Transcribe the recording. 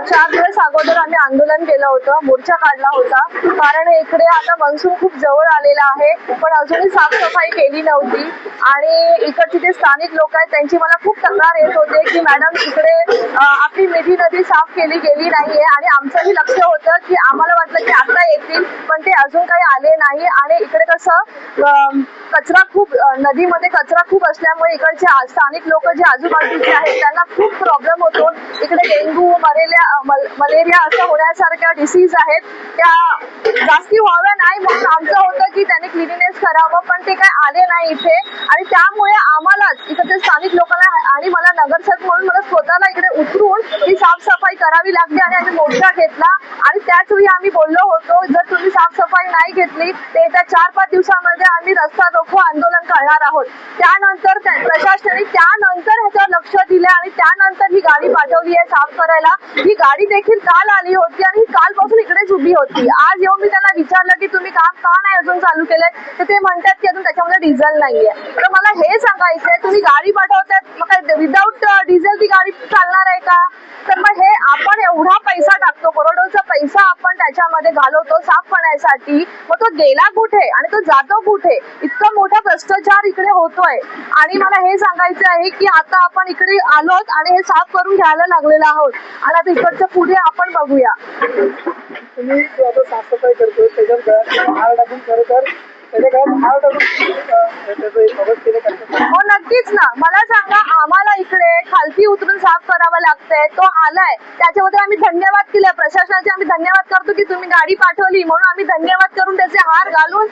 4 दिवस अगोदर आम्ही आंदोलन केलं होतं, मोर्चा काढला होता. कारण इकडे आता मान्सून खूप जवळ आलेला आहे, पण अजूनही साफसफाई केली नव्हती. आणि इकडचे जे स्थानिक लोक आहेत त्यांची मला खूप तक्रार येत होते की मॅडम इकडे आपली मिठी नदी साफ केली गेली नाहीये. आणि आमचंही लक्ष होतं की आम्हाला वाटलं की आता येतील, पण ते अजून काही आले नाही. आणि इकडे कसं कचरा खूप नदीमध्ये कचरा खूप असल्यामुळे इकडचे स्थानिक लोक जे आजूबाजूचे आहेत त्यांना खूप प्रॉब्लेम होतो. इकडे डेंग्यू मलेरिया असं होण्यासारख्या डिसीज आहेत त्या जास्ती व्हाव्या नाही म्हणून आमचं होतं की त्यांनी क्लिनिनेस करावं, पण ते काय आले नाही इथे. आणि त्यामुळे आम्हालाच इकडच्या स्थानिक लोकांना आणि मला नगरसेवक म्हणून मला स्वतःला इकडे उतरून ही साफसफाई करावी लागली. आणि आम्ही मोर्चा घेतला आणि त्याच वेळी आम्ही बोललो होतो जर तुम्ही साफसफाई नाही घेतली तर येत्या 4-5 दिवसांमध्ये आम्ही रस्ता रोको आंदोलन करणार आहोत. त्यानंतर प्रशासनाने ह्याच्यावर लक्ष दिले आणि त्यानंतर ही गाडी पाठवली आहे साफ करायला. ही गाडी देखील काल आली होती आणि कालपासून इकडेच उभी होती. आज येऊन मी त्यांना विचारलं की तुम्ही काम का नाही अजून चालू केलंय, तर ते म्हणतात की अजून त्याच्यामध्ये डिझेल नाहीये. तर मला हे सांगायचंय तुम्ही गाडी पाठवताय, मग काय विदाऊट डिझेल ती गाडी चालणार आहे का? तर मग हे आपण एवढा पैसा टाकतो, करोडोचा पैसा आपण त्याच्यामध्ये घालवतो साफ करण्यासाठी, मग तो गेला कुठे आणि तो जातो कुठे? इतका मोठा भ्रष्टाचार इकडे होतोय. आणि मला हे सांगायचं आहे की आता आपण इकडे आलोत आणि हे साफ करून घ्यायला लागलेलो आहोत. आणि आता इकडचं पुढे आपण बघूया. तुम्ही आता साफसफाई करतोय त्याच्यात हार टाकून खरं तर हो नक्कीच ना. मला सांगा आम्हाला इकडे खालती उतरून साफ करावं लागतंय, तो आलाय त्याच्याबद्दल आम्ही धन्यवाद केले प्रशासनाचे. आम्ही धन्यवाद करतो की तुम्ही गाडी पाठवली म्हणून आम्ही धन्यवाद करून त्याचे हार घालून